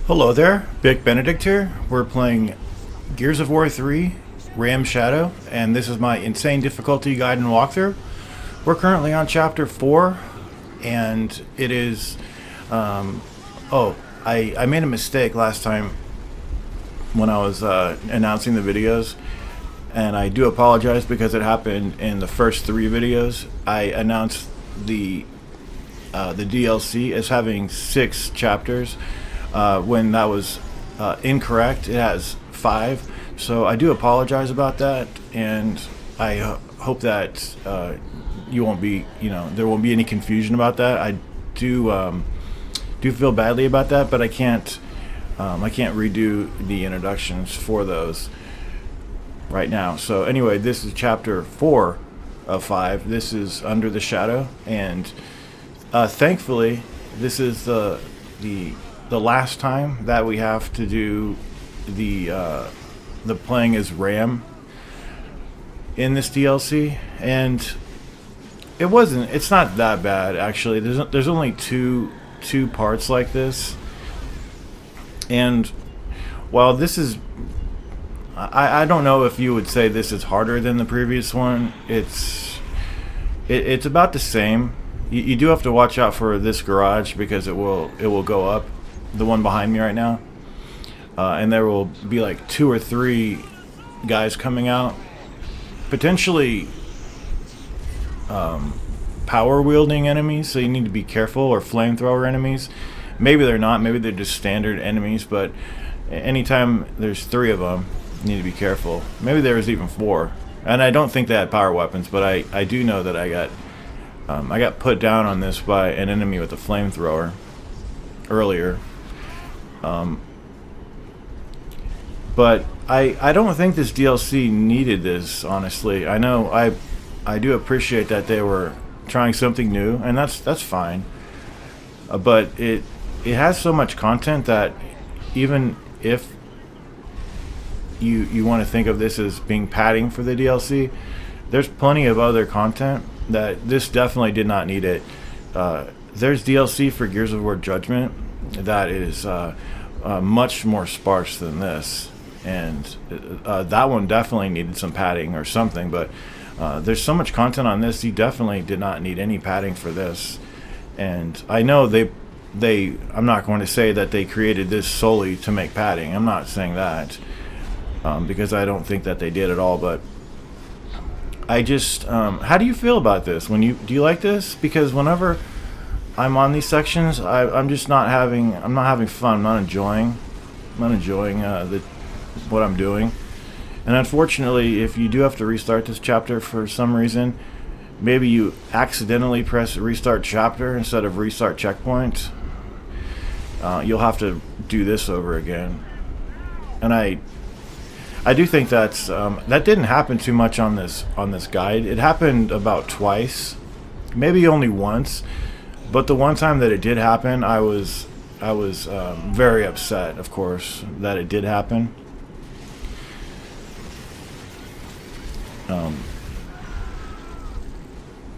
Hello there, Big Benedict here. We're playing Gears of War 3, Raam Shadow, and this is my insane difficulty guide and walkthrough. We're currently on Chapter 4, and it is... I made a mistake last time when I was announcing the videos, and I do apologize because it happened in the first 3 videos. I announced the DLC as having 6 chapters. When that was incorrect. It has 5, so I do apologize about that, and I hope that you won't be, there won't be any confusion about that. I do feel badly about that, but I can't redo the introductions for those right now. So anyway, this is chapter 4 of 5. This is Under the Shadow, and thankfully, this is the last time that we have to do the playing as Raam in this DLC, and it's not that bad actually. There's only two parts like this, and while this is, I don't know if you would say this is harder than the previous one. It's about the same. You do have to watch out for this garage because it will go up. The one behind me right now, and there will be like 2 or 3 guys coming out, potentially power wielding enemies, so you need to be careful, or flamethrower enemies. Maybe they're not, maybe they're just standard enemies, but anytime there's 3 of them, you need to be careful. Maybe there was even 4, and I don't think they had power weapons, but I do know that I got put down on this by an enemy with a flamethrower earlier. But I don't think this DLC needed this, honestly. I know I do appreciate that they were trying something new, and that's fine. But it has so much content that even if you want to think of this as being padding for the DLC, there's plenty of other content that this definitely did not need it. There's DLC for Gears of War Judgment that is much more sparse than this, and that one definitely needed some padding or something, but there's so much content on this, you definitely did not need any padding for this. And I know I'm not going to say that they created this solely to make padding. I'm not saying that, because I don't think that they did at all, but I just how do you feel about this? Do you like this? Because whenever I'm on these sections, I'm not having fun. I'm not enjoying what I'm doing. And unfortunately, if you do have to restart this chapter for some reason, maybe you accidentally press restart chapter instead of restart checkpoint, you'll have to do this over again. And I do think that didn't happen too much on this guide. It happened about twice, maybe only once. But the one time that it did happen, I was very upset, of course, that it did happen.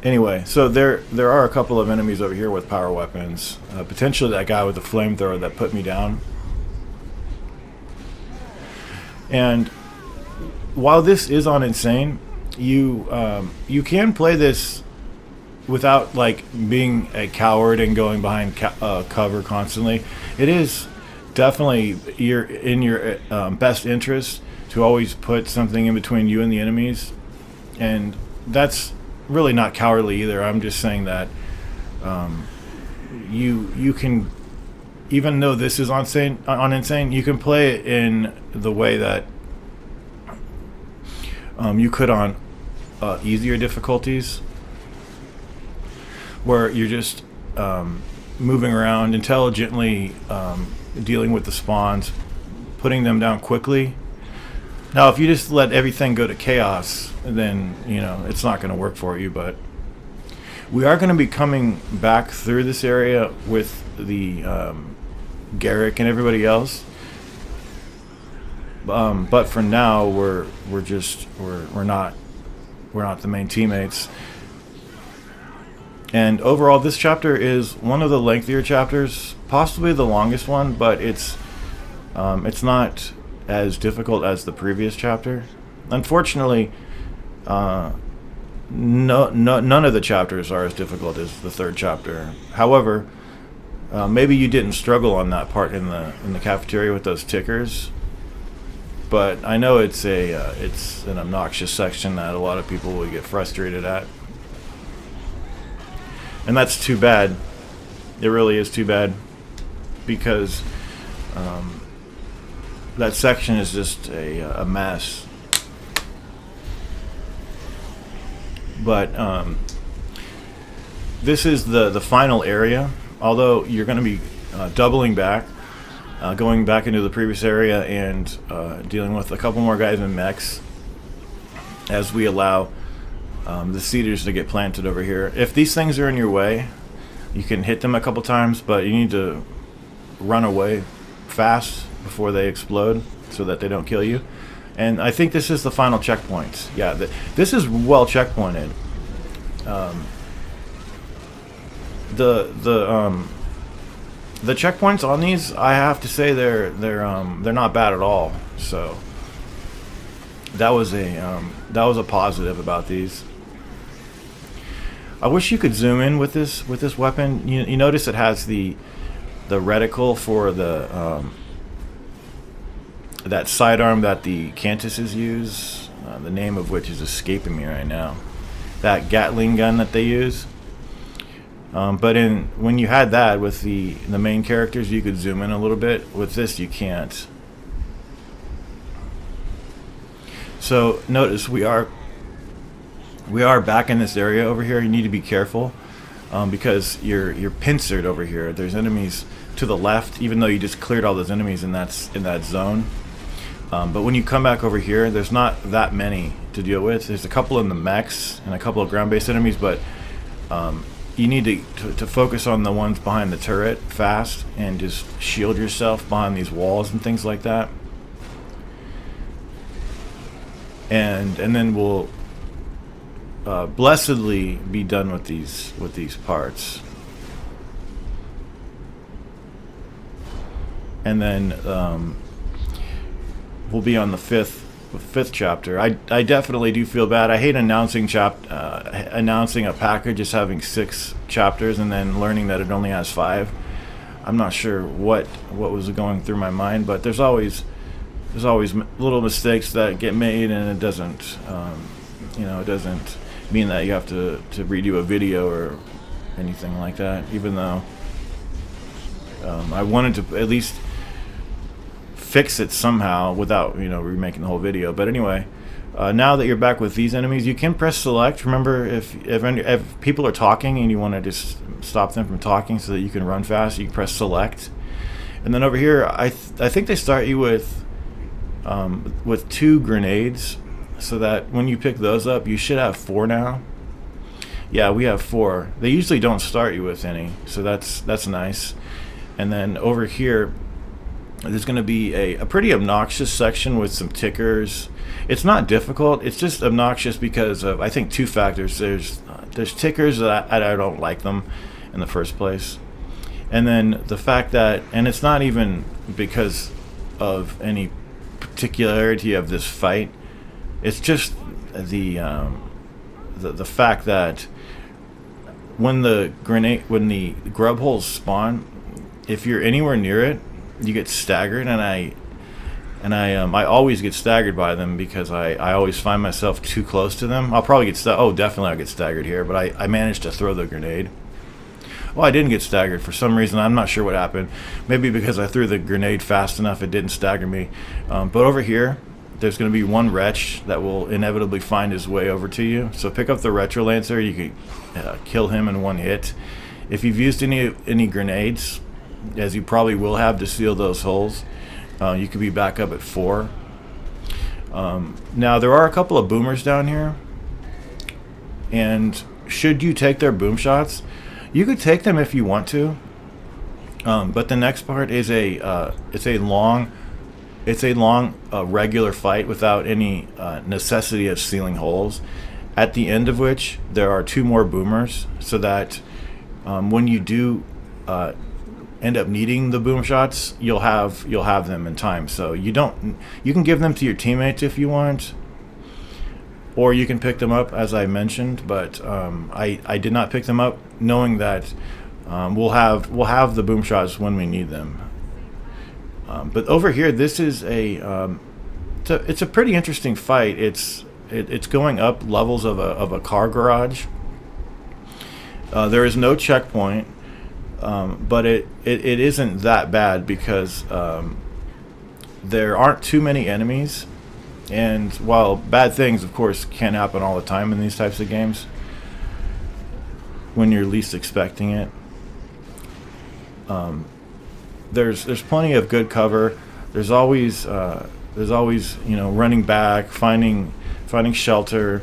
Anyway, so there are a couple of enemies over here with power weapons. Potentially that guy with the flamethrower that put me down. And while this is on Insane, you can play this without like being a coward and going behind cover constantly. It is definitely in your best interest to always put something in between you and the enemies, and that's really not cowardly either. I'm just saying that you can, even though this is on Insane, you can play it in the way that you could on easier difficulties, where you're just moving around intelligently, dealing with the spawns, putting them down quickly. Now, if you just let everything go to chaos, then it's not going to work for you. But we are going to be coming back through this area with the Garrick and everybody else. But for now, we're not the main teammates. And overall, this chapter is one of the lengthier chapters, possibly the longest one, but it's It's not as difficult as the previous chapter. Unfortunately, none of the chapters are as difficult as the third chapter. However, maybe you didn't struggle on that part in the cafeteria with those tickers, but I know it's an obnoxious section that a lot of people will get frustrated at, and that's too bad. It really is too bad, because that section is just a mess. But this is the final area. Although you're going to be doubling back, going back into the previous area and dealing with a couple more guys in mechs as we allow the seeders to get planted over here. If these things are in your way, you can hit them a couple times, but you need to run away fast before they explode so that they don't kill you. And I think this is the final checkpoint. Yeah, this is well checkpointed. The checkpoints on these, I have to say, they're not bad at all. So that was a positive about these. I wish you could zoom in with this weapon. You notice it has the reticle for the that sidearm that the Cantuses use, the name of which is escaping me right now. That Gatling gun that they use. But when you had that with the main characters, you could zoom in a little bit. With this, you can't. So notice we are back in this area over here. You need to be careful because you're pincered over here. There's enemies to the left, even though you just cleared all those enemies in that zone. But when you come back over here, there's not that many to deal with. There's a couple in the mechs and a couple of ground-based enemies, but you need to focus on the ones behind the turret fast and just shield yourself behind these walls and things like that. And then we'll blessedly be done with these parts. And then we'll be on the fifth chapter. I definitely do feel bad. I hate announcing a package as having 6 chapters and then learning that it only has 5. I'm not sure what was going through my mind, but there's always little mistakes that get made, and it doesn't it doesn't mean that you have to redo a video or anything like that. Even though I wanted to at least fix it somehow without remaking the whole video. But anyway, now that you're back with these enemies, you can press select. Remember, if people are talking and you want to just stop them from talking so that you can run fast, you can press select. And then over here, I think they start you with 2 grenades, so that when you pick those up, you should have 4 now. Yeah, we have 4. They usually don't start you with any, so that's nice. And then over here, there's going to be a pretty obnoxious section with some tickers. It's not difficult. It's just obnoxious because of, I think, 2 factors. There's tickers that I don't like them in the first place, and then the fact that, and it's not even because of any particularity of this fight. It's just the fact that when the grub holes spawn, if you're anywhere near it, you get staggered, and I always get staggered by them because I always find myself too close to them. I'll probably get definitely I'll get staggered here, but I managed to throw the grenade. Well, I didn't get staggered for some reason. I'm not sure what happened. Maybe because I threw the grenade fast enough, it didn't stagger me. But over here, there's going to be one wretch that will inevitably find his way over to you. So pick up the Retro Lancer. You can kill him in 1 hit. If you've used any grenades, as you probably will have to seal those holes, you could be back up at 4. Now there are a couple of boomers down here, and should you take their boom shots, you could take them if you want to, but the next part is it's a long regular fight without any necessity of sealing holes, at the end of which there are 2 more boomers, so that when you do end up needing the boom shots, you'll have them in time. So you can give them to your teammates if you want, or you can pick them up, as I mentioned. But I did not pick them up, knowing that we'll have the boom shots when we need them. But over here, this is it's a pretty interesting fight. It's going up levels of a car garage. There is no checkpoint, but it isn't that bad because there aren't too many enemies. And while bad things, of course, can happen all the time in these types of games, when you're least expecting it, there's plenty of good cover. There's always running back, finding shelter.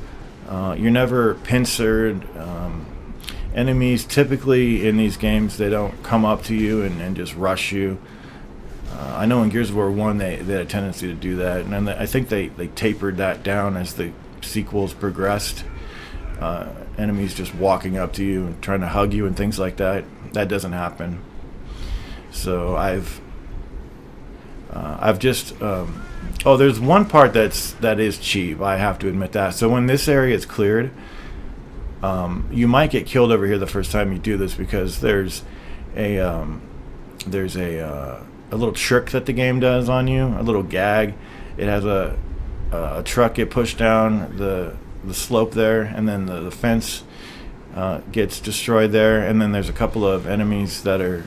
You're never pincered. Enemies typically in these games, they don't come up to you and just rush you. I know in Gears of War 1 they had a tendency to do that, and I think they tapered that down as the sequels progressed. Enemies just walking up to you and trying to hug you and things like that. That doesn't happen. So I've just there's one part that is cheap. I have to admit that. So when this area is cleared, you might get killed over here the first time you do this, because there's a little trick that the game does on you, a little gag. It has a truck get pushed down the slope there, and then the fence gets destroyed there, and then there's a couple of enemies that are,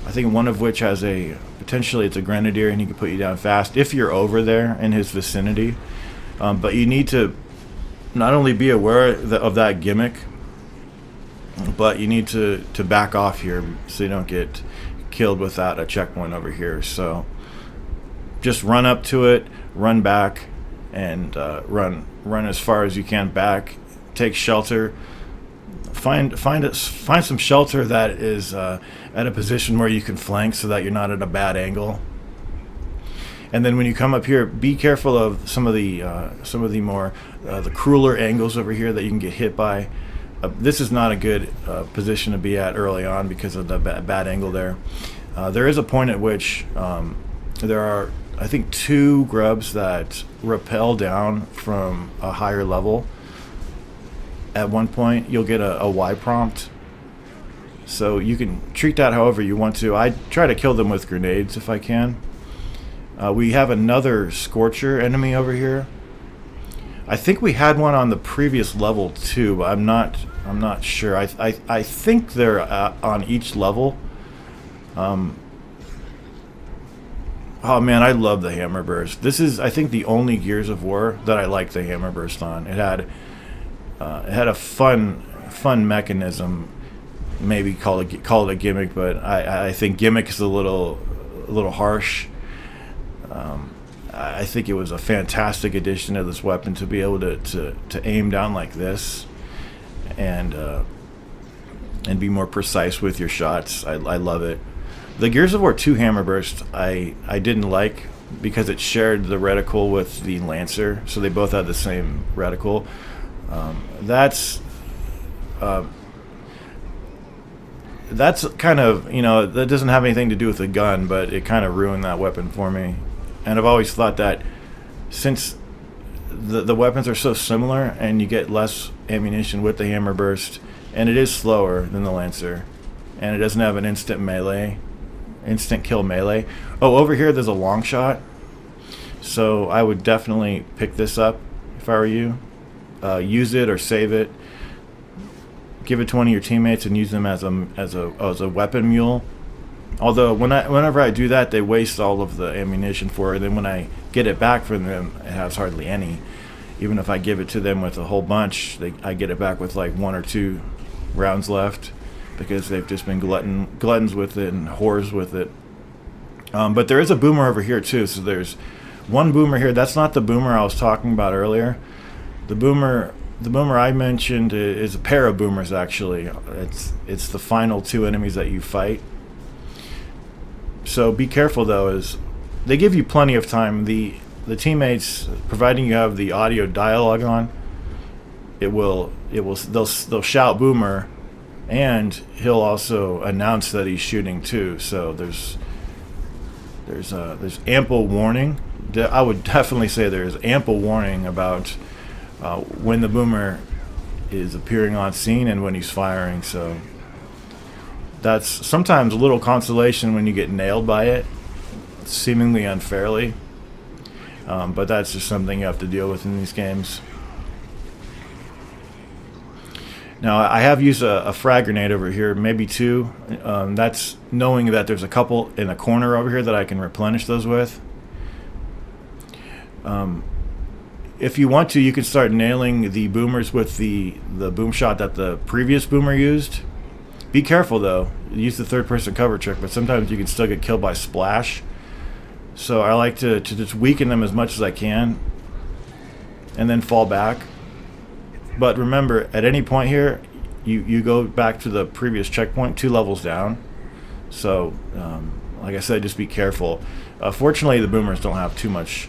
I think one of which has potentially it's a grenadier, and he can put you down fast if you're over there in his vicinity. But you need to not only be aware of that gimmick, but you need to back off here so you don't get killed without a checkpoint over here. So just run up to it, run back, and run as far as you can back. Take shelter. Find some shelter that is at a position where you can flank, so that you're not at a bad angle. And then when you come up here, be careful of some of the more the crueler angles over here that you can get hit by. This is not a good position to be at early on because of the bad angle there. There is a point at which there are, I think, 2 grubs that rappel down from a higher level. At one point, you'll get a Y prompt. So you can treat that however you want to. I try to kill them with grenades if I can. We have another Scorcher enemy over here. I think we had one on the previous level too, but I'm not sure. I think they're on each level. Oh man, I love the hammer burst. This is, I think, the only Gears of War that I like the hammer burst on. It had a fun mechanism. Maybe call it a gimmick, but I think gimmick is a little harsh. I think it was a fantastic addition to this weapon to be able to aim down like this and be more precise with your shots. I love it. The Gears of War 2 hammer burst I didn't like because it shared the reticle with the Lancer, so they both had the same reticle. That's kind of, that doesn't have anything to do with the gun, but it kind of ruined that weapon for me. And I've always thought that since the weapons are so similar and you get less ammunition with the hammer burst, and it is slower than the Lancer, and it doesn't have an instant kill melee. Oh, over here there's a long shot, so I would definitely pick this up if I were you. Use it or save it. Give it to one of your teammates and use them as a weapon mule. Although whenever I do that, they waste all of the ammunition for it. Then when I get it back from them, it has hardly any. Even if I give it to them with a whole bunch, I get it back with like 1 or 2 rounds left, because they've just been gluttons with it and whores with it. But there is a boomer over here too. So there's one boomer here. That's not the boomer I was talking about earlier. The boomer I mentioned is a pair of boomers, actually. It's the final 2 enemies that you fight. So be careful though, as they give you plenty of time. The teammates, providing you have the audio dialogue on, they'll shout boomer, and he'll also announce that he's shooting too. So there's ample warning. I would definitely say there's ample warning about when the boomer is appearing on scene and when he's firing. So that's sometimes a little consolation when you get nailed by it, seemingly unfairly. But that's just something you have to deal with in these games. Now, I have used a frag grenade over here, maybe two. That's knowing that there's a couple in the corner over here that I can replenish those with. If you want to, you can start nailing the boomers with the boom shot that the previous boomer used. Be careful, though. Use the third-person cover trick, but sometimes you can still get killed by splash. So I like to just weaken them as much as I can and then fall back. But remember, at any point here, you go back to the previous checkpoint 2 levels down. So, like I said, just be careful. Fortunately, the boomers don't have too much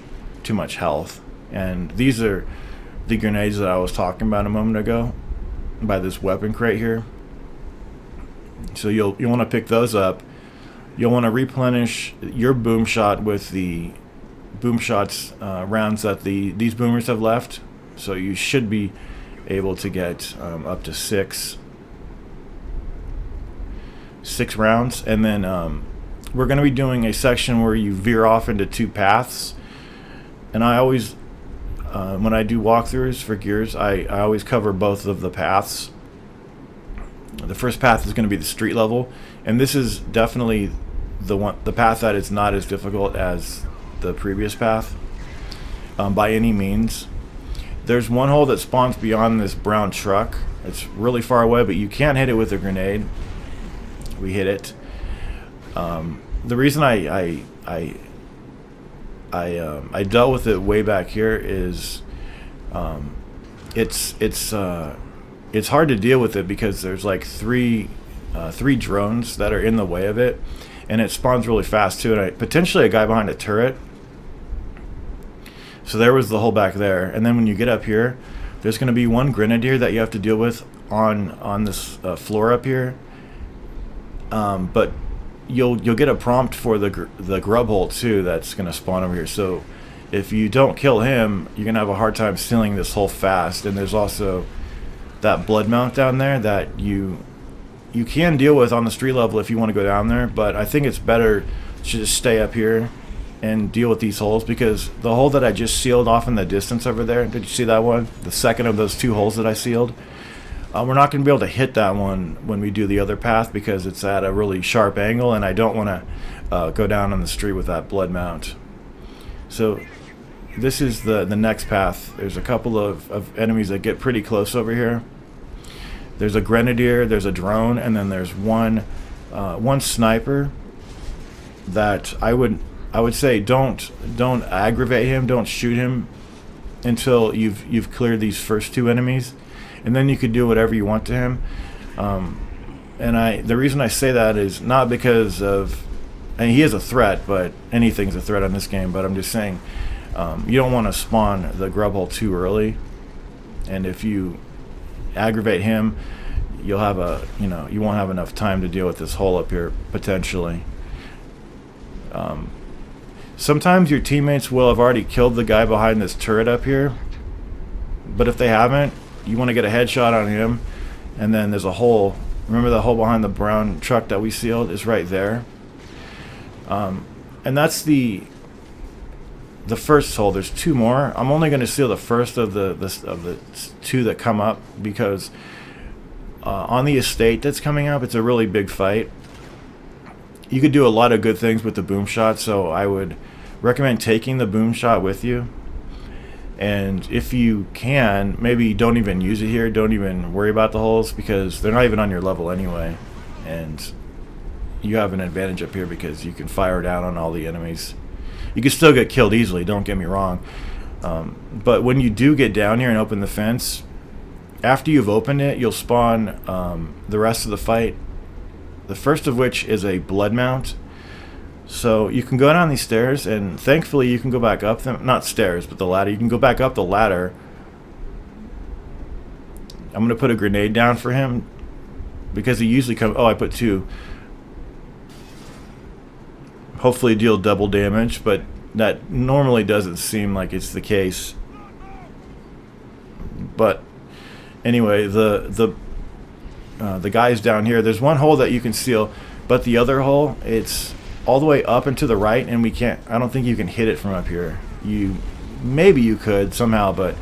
health. And these are the grenades that I was talking about a moment ago by this weapon crate here. So you'll want to pick those up. You'll want to replenish your boom shot with the boom shots rounds that these boomers have left. So you should be able to get up to six rounds. And then we're going to be doing a section where you veer off into 2 paths. And I always, when I do walkthroughs for gears, I always cover both of the paths. The first path is going to be the street level, and this is definitely the path that is not as difficult as the previous path by any means. There's one hole that spawns beyond this brown truck. It's really far away, but you can't hit it with a grenade. We hit it. The reason I dealt with it way back here is it's hard to deal with it because there's like three drones that are in the way of it, and it spawns really fast too, and potentially a guy behind a turret. So there was the hole back there, and then when you get up here, there's going to be one grenadier that you have to deal with on this floor up here. But you'll get a prompt for the grub hole too that's going to spawn over here. So if you don't kill him, you're going to have a hard time sealing this hole fast. And there's also that blood mount down there that you can deal with on the street level if you want to go down there, but I think it's better to just stay up here and deal with these holes, because the hole that I just sealed off in the distance over there, did you see that one? The second of those 2 holes that I sealed. We're not going to be able to hit that one when we do the other path because it's at a really sharp angle, and I don't want to go down on the street with that blood mount. So this is the next path. There's a couple of enemies that get pretty close over here. There's a grenadier, there's a drone, and then there's one sniper that I would say don't aggravate him, don't shoot him until you've cleared these first 2 enemies, and then you could do whatever you want to him. And the reason I say that is not because of, and he is a threat, but anything's a threat on this game. But I'm just saying, you don't want to spawn the grub hole too early, and if you aggravate him, you won't have enough time to deal with this hole up here potentially. Sometimes your teammates will have already killed the guy behind this turret up here, but if they haven't, you want to get a headshot on him, and then there's a hole. Remember the hole behind the brown truck that we sealed is right there, and that's the first hole. There's 2 more. I'm only going to seal the first of the 2 that come up because on the estate that's coming up, it's a really big fight. You could do a lot of good things with the boom shot, so I would recommend taking the boom shot with you. And if you can, maybe don't even use it here. Don't even worry about the holes because they're not even on your level anyway. And you have an advantage up here because you can fire down on all the enemies. You can still get killed easily, don't get me wrong. But when you do get down here and open the fence, after you've opened it, you'll spawn the rest of the fight. The first of which is a blood mount. So you can go down these stairs, and thankfully you can go back up them. Not stairs, but the ladder. You can go back up the ladder. I'm going to put a grenade down for him. because he usually comes. Oh, I put 2. Hopefully deal double damage, but that normally doesn't seem like it's the case. But anyway, the guys down here, there's one hole that you can seal, but the other hole, it's all the way up and to the right, and I don't think you can hit it from up here. Maybe you could somehow, but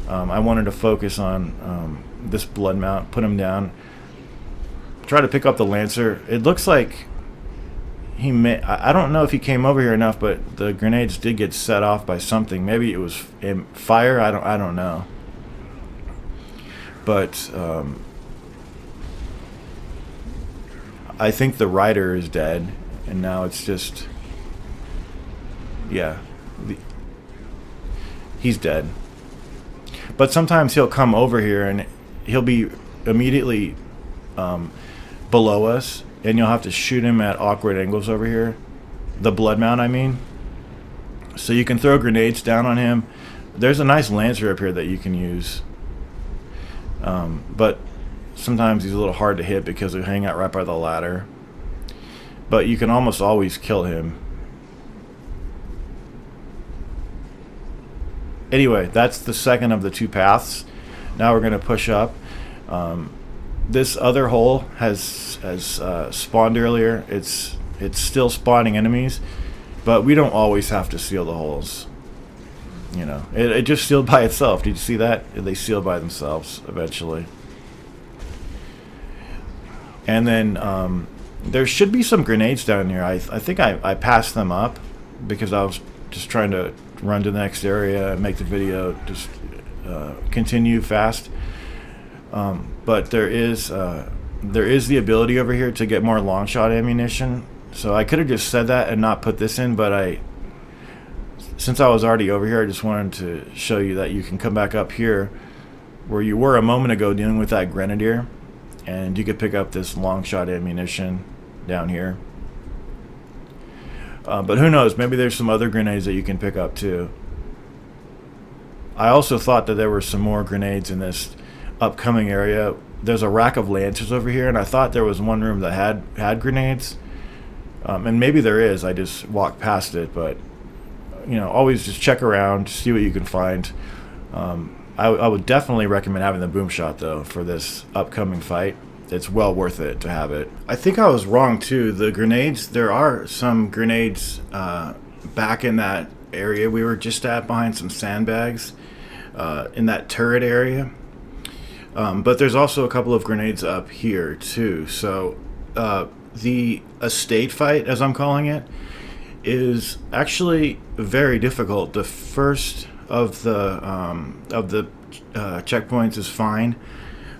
I wanted to focus on this blood mount, put him down, try to pick up the Lancer. It looks like I don't know if he came over here enough, but the grenades did get set off by something. Maybe it was fire. I don't know. But I think the rider is dead, and now it's just, yeah, he's dead. But sometimes he'll come over here and he'll be immediately below us, and you'll have to shoot him at awkward angles over here. The blood mount, I mean. So you can throw grenades down on him. There's a nice Lancer up here that you can use. But sometimes he's a little hard to hit because they hang out right by the ladder. But you can almost always kill him. Anyway, that's the second of the 2 paths. Now we're going to push up. This other hole has spawned earlier. It's still spawning enemies, but we don't always have to seal the holes. You know, it just sealed by itself. Did you see that? They seal by themselves eventually. And then there should be some grenades down here. I think I passed them up because I was just trying to run to the next area and make the video just continue fast. But there is the ability over here to get more long shot ammunition. So I could have just said that and not put this in, but since I was already over here, I just wanted to show you that you can come back up here where you were a moment ago dealing with that grenadier, and you could pick up this long shot ammunition down here. But who knows, maybe there's some other grenades that you can pick up too. I also thought that there were some more grenades in this upcoming area. There's a rack of Lancers over here, and I thought there was one room that had grenades, and maybe there is. I just walked past it, but you know, always just check around, see what you can find. I would definitely recommend having the boom shot though for this upcoming fight. It's well worth it to have it. I think I was wrong too. The grenades, there are some grenades back in that area we were just at, behind some sandbags in that turret area. But there's also a couple of grenades up here too. So the estate fight, as I'm calling it, is actually very difficult. The first of the checkpoints is fine,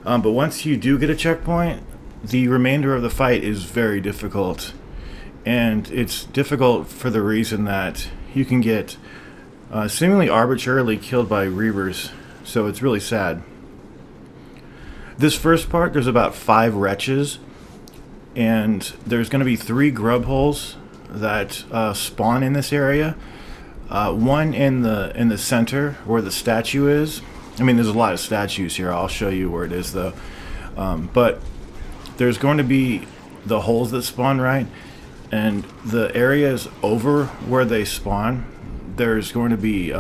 but once you do get a checkpoint, the remainder of the fight is very difficult. And it's difficult for the reason that you can get seemingly arbitrarily killed by Reavers, so it's really sad. This first part, there's about 5 wretches, and there's going to be 3 grub holes that spawn in this area. One in the center where the statue is. I mean, there's a lot of statues here. I'll show you where it is though. But there's going to be the holes that spawn right, and the areas over where they spawn, there's going to be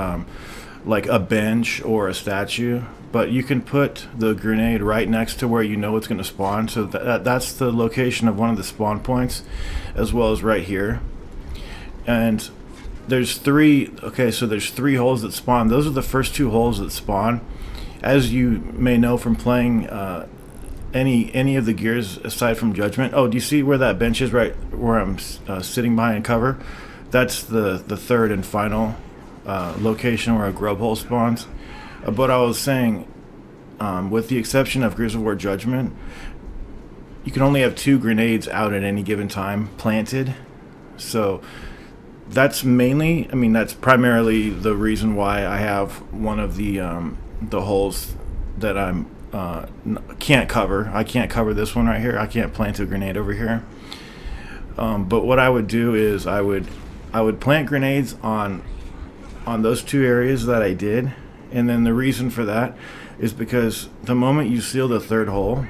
like a bench or a statue, but you can put the grenade right next to where you know it's going to spawn. So that's the location of one of the spawn points, as well as right here. And there's 3, okay, so there's 3 holes that spawn. Those are the first 2 holes that spawn. As you may know from playing any of the gears aside from Judgment. Oh, do you see where that bench is, right where I'm sitting behind cover? That's the third and final location where a grub hole spawns. But I was saying, with the exception of Gears of War Judgment, you can only have 2 grenades out at any given time planted. So that's mainly, I mean, that's primarily the reason why I have one of the holes that I'm can't cover. I can't cover this one right here. I can't plant a grenade over here. But what I would do is I would plant grenades on those 2 areas that I did, and then the reason for that is because the moment you seal the 3rd hole,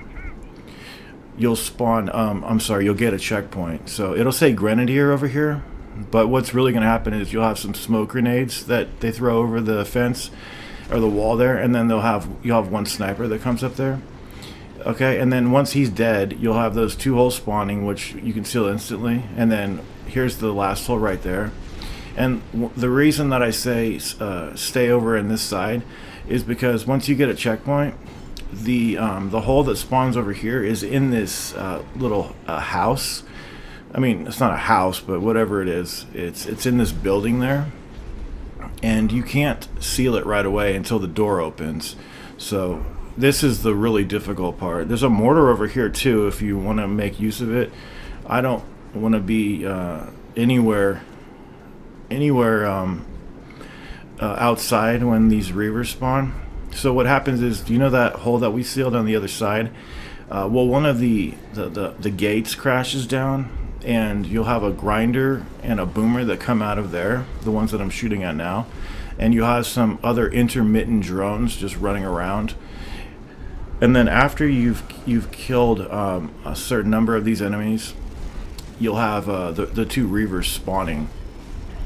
you'll spawn. I'm sorry, you'll get a checkpoint. So it'll say grenadier over here, but what's really going to happen is you'll have some smoke grenades that they throw over the fence or the wall there, and then you'll have one sniper that comes up there. Okay, and then once he's dead, you'll have those 2 holes spawning, which you can seal instantly. And then here's the last hole right there. And the reason that I say stay over in this side is because once you get a checkpoint, the hole that spawns over here is in this little house. I mean, it's not a house, but whatever it is, it's in this building there, and you can't seal it right away until the door opens. So this is the really difficult part. There's a mortar over here too if you want to make use of it. I don't want to be anywhere outside when these reavers spawn. So what happens is, do you know that hole that we sealed on the other side? Well, one of the gates crashes down, and you'll have a grinder and a boomer that come out of there, the ones that I'm shooting at now, and you have some other intermittent drones just running around. And then after you've killed a certain number of these enemies, you'll have the 2 reavers spawning.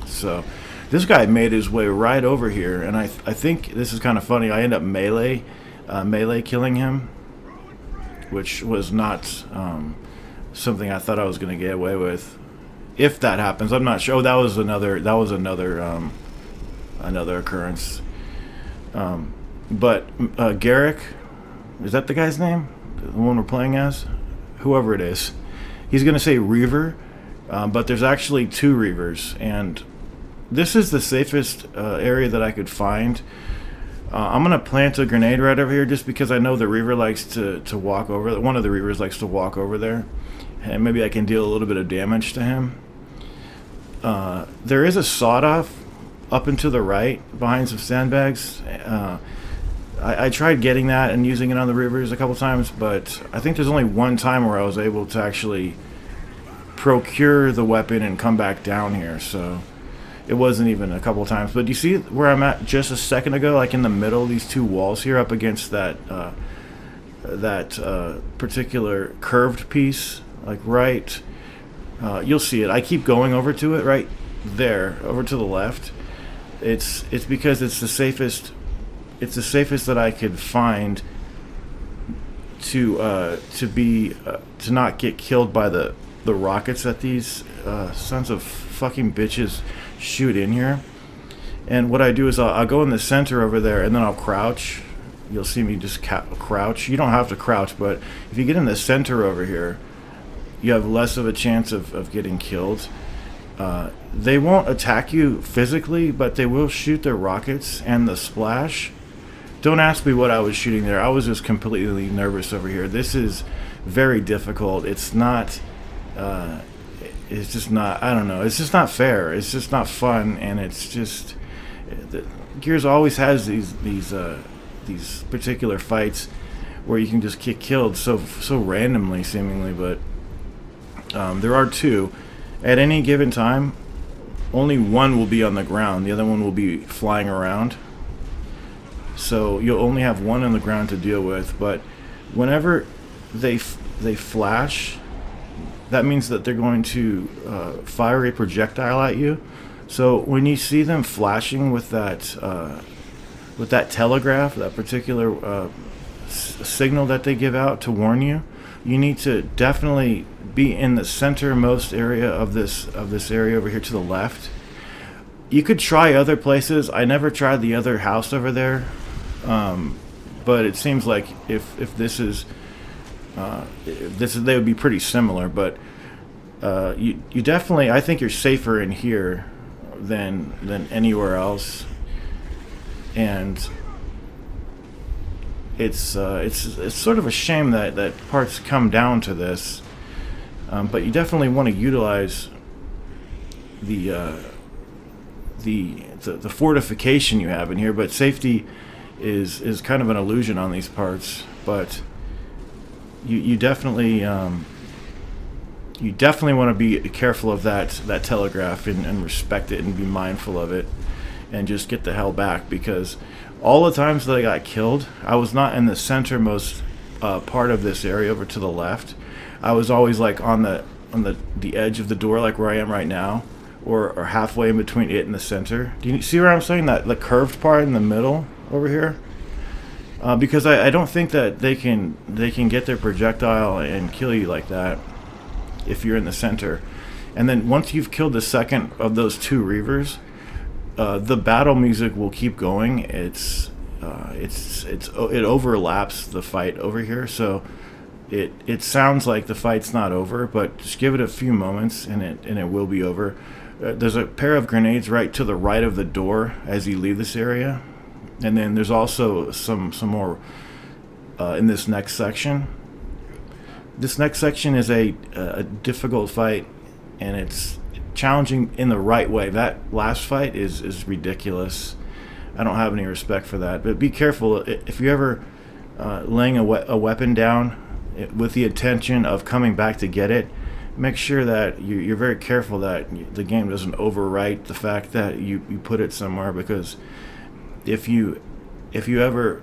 So this guy made his way right over here, and I think this is kind of funny. I end up melee killing him, which was not something I thought I was going to get away with. If that happens, I'm not sure. Oh, that was another occurrence. But Garrick, is that the guy's name? The one we're playing as? Whoever it is. He's going to say Reaver, but there's actually 2 Reavers, and this is the safest area that I could find. I'm going to plant a grenade right over here just because I know the Reaver likes to walk over. One of the Reavers likes to walk over there, and maybe I can deal a little bit of damage to him. There is a sawed-off up and to the right behind some sandbags. I tried getting that and using it on the Reavers a couple times, but I think there's only one time where I was able to actually procure the weapon and come back down here, so it wasn't even a couple times. But you see where I'm at just a second ago, like in the middle of these 2 walls here up against that particular curved piece, like right, you'll see it. I keep going over to it right there, over to the left. It's because it's the safest that I could find to not get killed by the rockets that these sons of fucking bitches shoot in here. And what I do is I'll go in the center over there, and then I'll crouch. You'll see me just crouch. You don't have to crouch, but if you get in the center over here, you have less of a chance of getting killed. They won't attack you physically, but they will shoot their rockets and the splash. Don't ask me what I was shooting there. I was just completely nervous over here. This is very difficult. It's not, it's just not, I don't know. It's just not fair. It's just not fun, and it's just, Gears always has these particular fights where you can just get killed so randomly, seemingly, but there are 2. At any given time, only one will be on the ground. The other one will be flying around. So you'll only have one on the ground to deal with, but whenever they flash, that means that they're going to fire a projectile at you. So when you see them flashing with that telegraph, that particular signal that they give out to warn you, you need to definitely be in the centermost area of this area over here to the left. You could try other places. I never tried the other house over there. But it seems like if this is they would be pretty similar, but you definitely, I think you're safer in here than anywhere else, and it's sort of a shame that parts come down to this, but you definitely want to utilize the fortification you have in here. But safety is kind of an illusion on these parts, but you definitely want to be careful of that telegraph and respect it and be mindful of it and just get the hell back, because all the times that I got killed, I was not in the centermost part of this area over to the left. I was always like on the edge of the door, like where I am right now, or halfway in between it and the center. Do you see where I'm saying that the curved part in the middle over here? Because I don't think that they can get their projectile and kill you like that if you're in the center. And then once you've killed the second of those two reavers, the battle music will keep going. It overlaps the fight over here, so it sounds like the fight's not over, but just give it a few moments and it will be over. There's a pair of grenades right to the right of the door as you leave this area, and then there's also some more in this next section. This next section is a difficult fight, and it's challenging in the right way. That last fight is ridiculous. I don't have any respect for that, but be careful if you ever laying a weapon down with the intention of coming back to get it. Make sure that you're very careful that the game doesn't overwrite the fact that you put it somewhere, because if you ever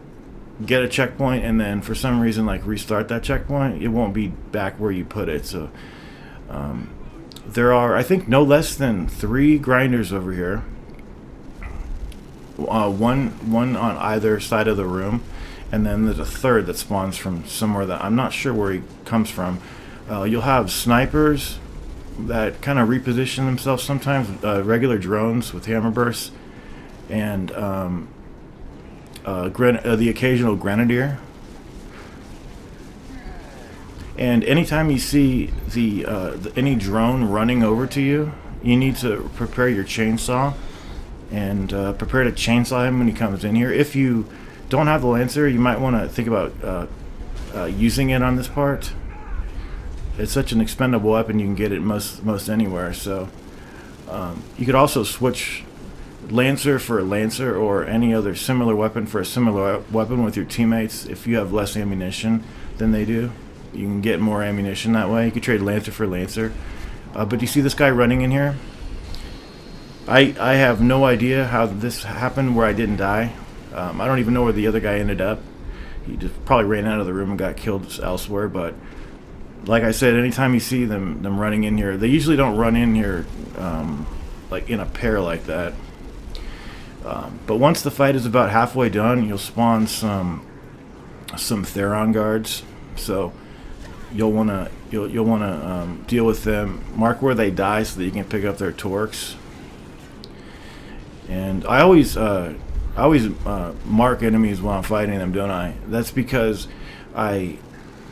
get a checkpoint and then for some reason like restart that checkpoint, it won't be back where you put it. So there are, I think, no less than 3 grinders over here, one on either side of the room, and then there's a third that spawns from somewhere that I'm not sure where he comes from. You'll have snipers that kind of reposition themselves sometimes, regular drones with hammer bursts, and the occasional grenadier. And anytime you see any drone running over to you, you need to prepare your chainsaw and prepare to chainsaw him when he comes in here. If you don't have the Lancer, you might want to think about using it on this part. It's such an expendable weapon, you can get it most anywhere. So you could also switch Lancer for a Lancer or any other similar weapon for a similar weapon with your teammates if you have less ammunition than they do. You can get more ammunition that way. You could trade Lancer for Lancer. But you see this guy running in here? I have no idea how this happened where I didn't die. I don't even know where the other guy ended up. He just probably ran out of the room and got killed elsewhere. But like I said, anytime you see them running in here, they usually don't run in here like in a pair like that. But once the fight is about halfway done, you'll spawn some Theron guards. So you'll wanna deal with them. Mark where they die so that you can pick up their torques. And I always mark enemies while I'm fighting them, don't I? That's because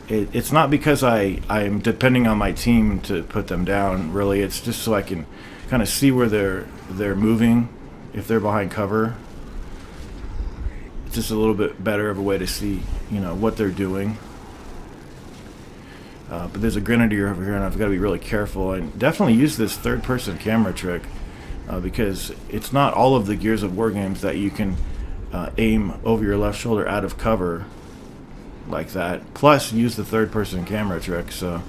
it's not because I'm depending on my team to put them down. Really, it's just so I can kind of see where they're moving. If they're behind cover, it's just a little bit better of a way to see, what they're doing. But there's a grenadier over here, and I've got to be really careful and definitely use this third-person camera trick, because it's not all of the Gears of War games that you can aim over your left shoulder out of cover like that. Plus, use the third-person camera trick. So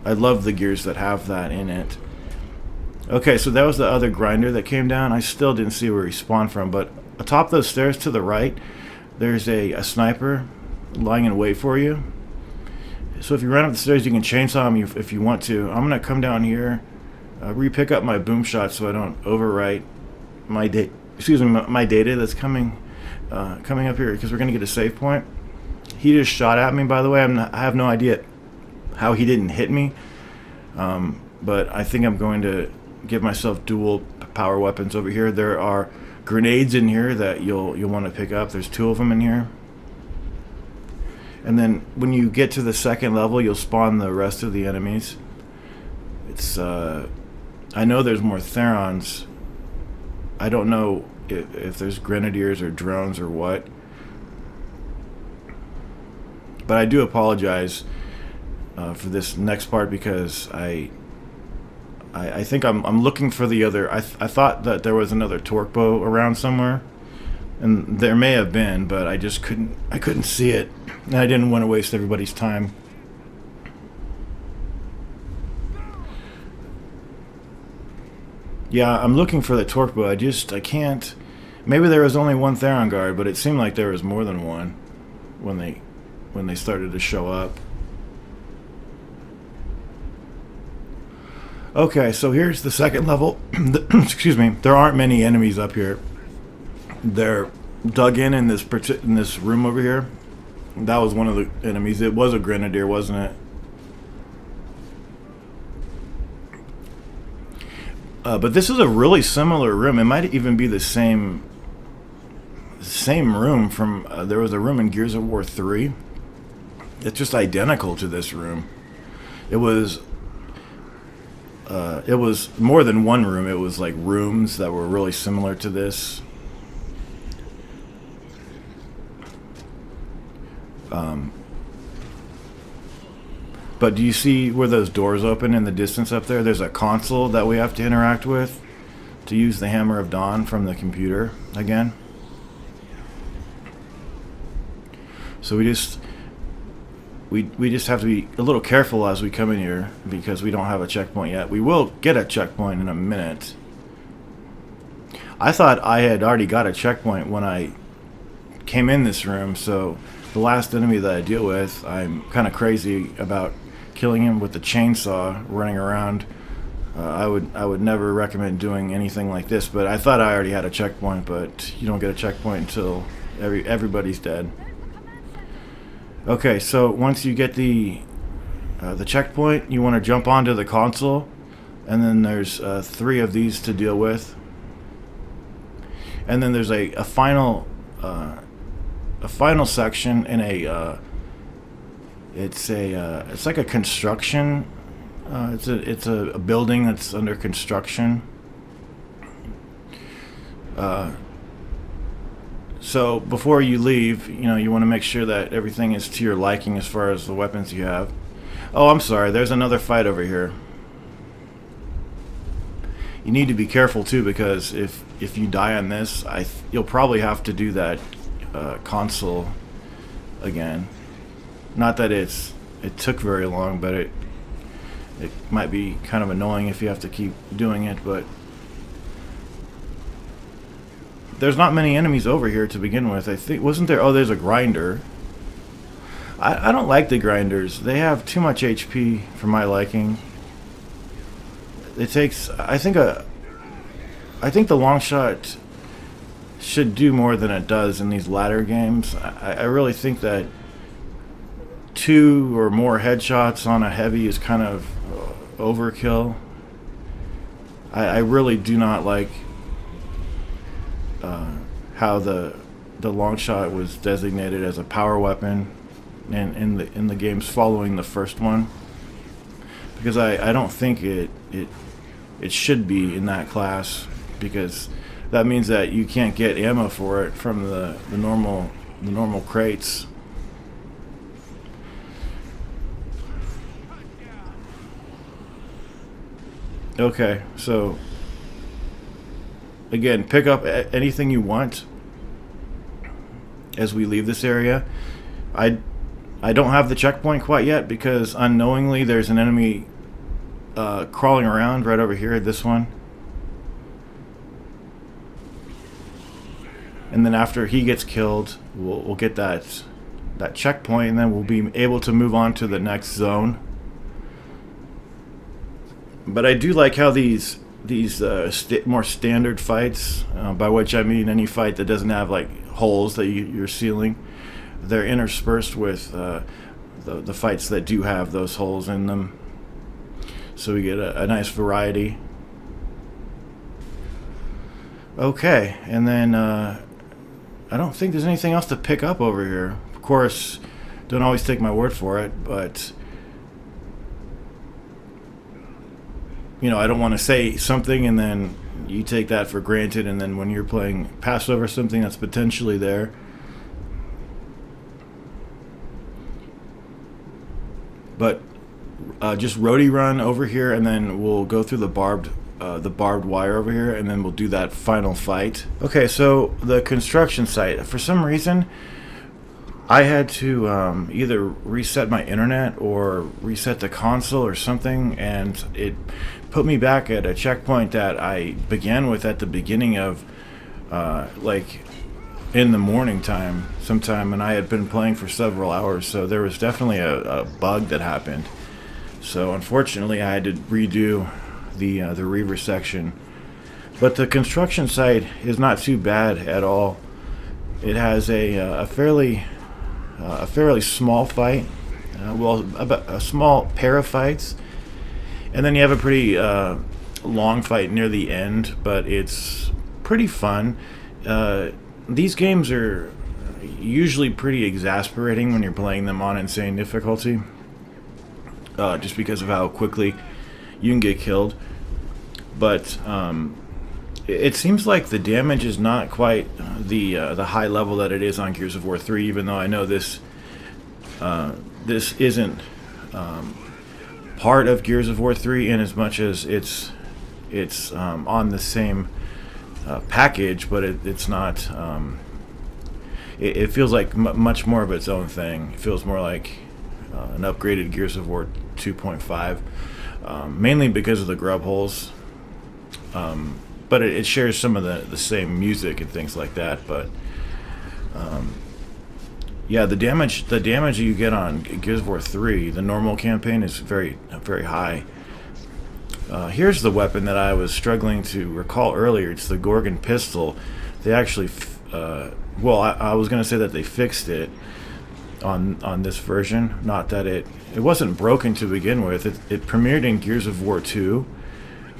I love the Gears that have that in it. Okay, so that was the other grinder that came down. I still didn't see where he spawned from, but atop those stairs to the right, there's a sniper lying in wait for you. So if you run up the stairs, you can chainsaw him if you want to. I'm gonna come down here, re-pick up my boom shot so I don't overwrite my data that's coming up here, because we're gonna get a save point. He just shot at me, by the way. I have no idea how he didn't hit me, but I think I'm going to give myself dual power weapons over here. There are grenades in here that you'll want to pick up. There's 2 of them in here. And then when you get to the second level, you'll spawn the rest of the enemies. It's I know there's more Therons. I don't know if there's grenadiers or drones or what. But I do apologize for this next part, because I think I'm looking for the other. I thought that there was another torque bow around somewhere, and there may have been, but I just couldn't see it, and I didn't want to waste everybody's time. Yeah, I'm looking for the torque bow. I can't. Maybe there was only one Theron guard, but it seemed like there was more than one when they started to show up. Okay, so here's the second level. Excuse me. There aren't many enemies up here. They're dug in this room over here. That was one of the enemies. It was a grenadier, wasn't it? But this is a really similar room. It might even be the same room from. There was a room in Gears of War 3. It's just identical to this room. It was more than one room. It was like rooms that were really similar to this. But do you see where those doors open in the distance up there? There's a console that we have to interact with to use the Hammer of Dawn from the computer again. So we just have to be a little careful as we come in here because we don't have a checkpoint yet. We will get a checkpoint in a minute. I thought I had already got a checkpoint when I came in this room, so the last enemy that I deal with, I'm kind of crazy about killing him with the chainsaw running around. I would never recommend doing anything like this, but I thought I already had a checkpoint, but you don't get a checkpoint until everybody's dead. Okay, so once you get the checkpoint, you want to jump onto the console, and then there's 3 of these to deal with, and then there's a final section in it's like a construction. It's a building that's under construction. So before you leave, you want to make sure that everything is to your liking as far as the weapons you have. Oh, I'm sorry. There's another fight over here. You need to be careful too, because if you die on this, you'll probably have to do that console again. Not that it took very long, but it might be kind of annoying if you have to keep doing it. But there's not many enemies over here to begin with. I think, wasn't there? Oh, there's a grinder. I don't like the grinders. They have too much HP for my liking. It takes. I think the long shot should do more than it does in these ladder games. I really think that 2 or more headshots on a heavy is kind of overkill. I really do not like how the long shot was designated as a power weapon in the games following the first one, because I don't think it should be in that class, because that means that you can't get ammo for it from the normal crates. Okay, so again, pick up anything you want as we leave this area. I don't have the checkpoint quite yet because unknowingly there's an enemy crawling around right over here, this one. And then after he gets killed, we'll get that checkpoint, and then we'll be able to move on to the next zone. But I do like how these more standard fights, by which I mean any fight that doesn't have like holes that you're sealing, they're interspersed with the fights that do have those holes in them. So we get a nice variety. Okay, and then I don't think there's anything else to pick up over here. Of course, don't always take my word for it, but I don't want to say something and then you take that for granted, and then when you're playing pass over something that's potentially there. But just roadie run over here, and then we'll go through the barbed wire over here, and then we'll do that final fight. Okay, so the construction site. For some reason, I had to either reset my internet or reset the console or something, and it put me back at a checkpoint that I began with at the beginning of, like, in the morning time sometime, and I had been playing for several hours, so there was definitely a bug that happened. So unfortunately I had to redo the Reaver section. But the construction site is not too bad at all. It has a fairly small fight, about a small pair of fights, and then you have a pretty long fight near the end. But it's pretty fun. These games are usually pretty exasperating when you're playing them on insane difficulty, just because of how quickly you can get killed. But it seems like the damage is not quite the high level that it is on Gears of War 3, even though I know this isn't part of Gears of War 3 in as much as it's on the same package, but it's not. It feels like much more of its own thing. It feels more like an upgraded Gears of War 2.5, mainly because of the grub holes. But it shares some of the same music and things like that. But yeah, the damage you get on Gears of War 3, the normal campaign, is very high. Here's the weapon that I was struggling to recall earlier. It's the Gorgon pistol. They actually, I was going to say that they fixed it on this version. Not that it wasn't broken to begin with. It premiered in Gears of War 2.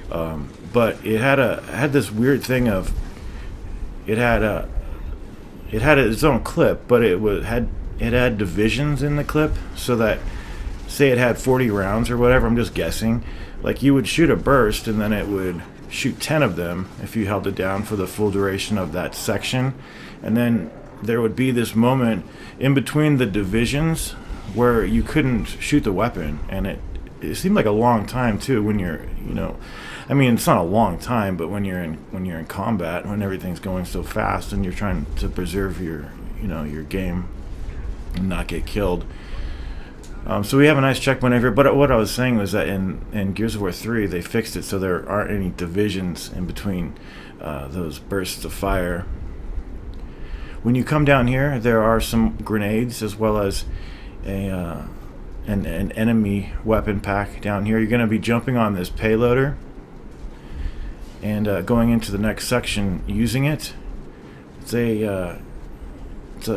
But it had this weird thing of it had its own clip, but it had divisions in the clip, so that, say it had 40 rounds or whatever, I'm just guessing, like you would shoot a burst and then it would shoot 10 of them if you held it down for the full duration of that section, and then there would be this moment in between the divisions where you couldn't shoot the weapon, and it seemed like a long time too when you're, I mean, it's not a long time, but when you're in combat, when everything's going so fast and you're trying to preserve your game and not get killed. So we have a nice checkpoint over here. But what I was saying was that in Gears of War 3 they fixed it so there aren't any divisions in between those bursts of fire. When you come down here, there are some grenades as well as an enemy weapon pack down here. You're going to be jumping on this payloader and going into the next section using it. It's a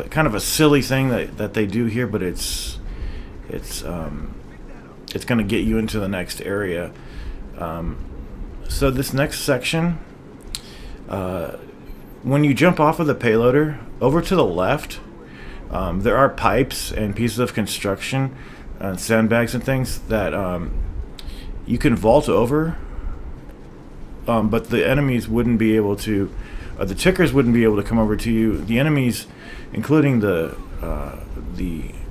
kind of a silly thing that they do here, but it's going to get you into the next area. So this next section, when you jump off of the payloader, over to the left, there are pipes and pieces of construction, sandbags and things that you can vault over. But the enemies wouldn't be able to, the tickers wouldn't be able to come over to you. The enemies, including the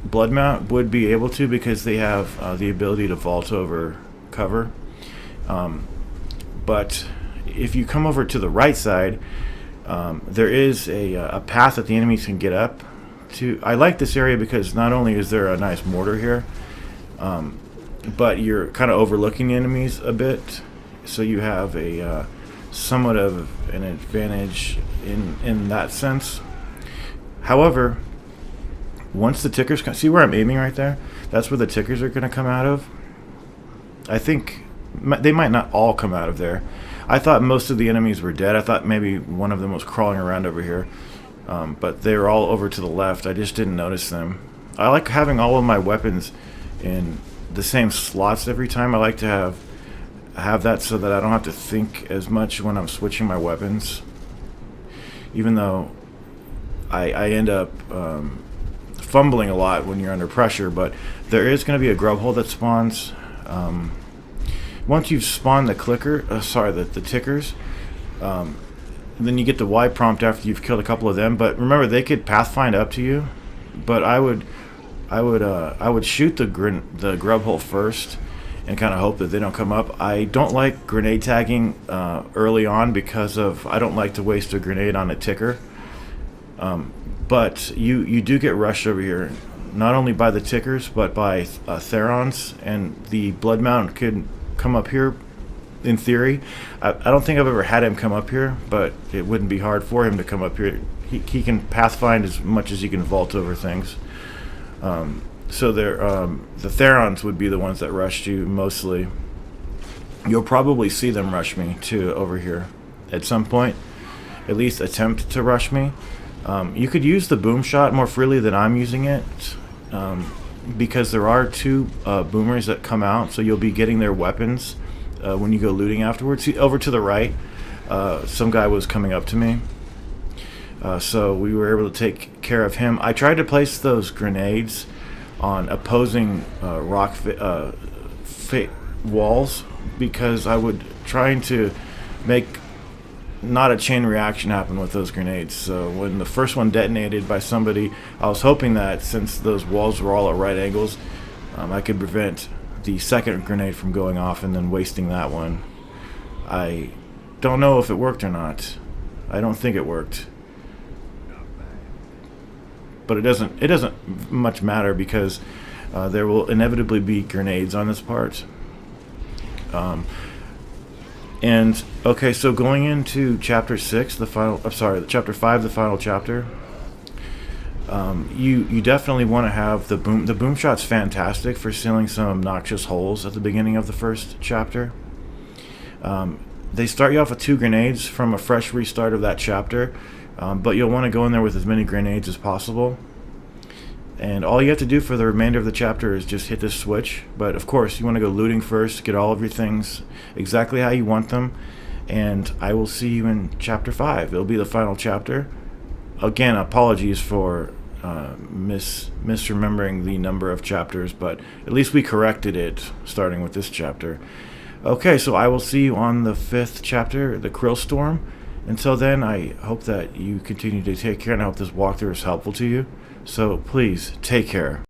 blood mount, would be able to, because they have the ability to vault over cover. But if you come over to the right side, there is a path that the enemies can get up to. I like this area because not only is there a nice mortar here, but you're kind of overlooking the enemies a bit. So you have a somewhat of an advantage in that sense. However, once the tickers come, see where I'm aiming right there? That's where the tickers are going to come out of. I think they might not all come out of there. I thought most of the enemies were dead. I thought maybe one of them was crawling around over here. But they were all over to the left. I just didn't notice them. I like having all of my weapons in the same slots every time. I like to have that so that I don't have to think as much when I'm switching my weapons, even though I end up fumbling a lot when you're under pressure. But there is going to be a grub hole that spawns once you've spawned the the tickers. Then you get the Y prompt after you've killed a couple of them. But remember, they could pathfind up to you, but I would shoot the grub hole first and kind of hope that they don't come up. I don't like grenade tagging early on because I don't like to waste a grenade on a ticker. But you do get rushed over here, not only by the tickers, but by Therons, and the blood mountain could come up here in theory. I don't think I've ever had him come up here, but it wouldn't be hard for him to come up here. He can pathfind as much as he can vault over things. So the Therons would be the ones that rushed you mostly. You'll probably see them rush me too over here at some point, at least attempt to rush me. You could use the boom shot more freely than I'm using it, because there are two boomers that come out, so you'll be getting their weapons when you go looting afterwards. See, over to the right, some guy was coming up to me, so we were able to take care of him. I tried to place those grenades on opposing rock walls, because I would trying to make not a chain reaction happen with those grenades. So when the first one detonated by somebody, I was hoping that since those walls were all at right angles, I could prevent the second grenade from going off and then wasting that one. I don't know if it worked or not. I don't think it worked, but it doesn't much matter, because there will inevitably be grenades on this part. And okay, so going into chapter 6, chapter 5, the final chapter, you definitely want to have the boom. The boom shot's fantastic for sealing some obnoxious holes at the beginning of the first chapter. They start you off with 2 grenades from a fresh restart of that chapter, but you'll want to go in there with as many grenades as possible. And all you have to do for the remainder of the chapter is just hit this switch. But of course, you want to go looting first, get all of your things exactly how you want them. And I will see you in chapter 5. It'll be the final chapter. Again, apologies for misremembering the number of chapters, but at least we corrected it starting with this chapter. Okay, so I will see you on the 5th chapter, the Krill Storm. Until then, I hope that you continue to take care, and I hope this walkthrough is helpful to you. So please, take care.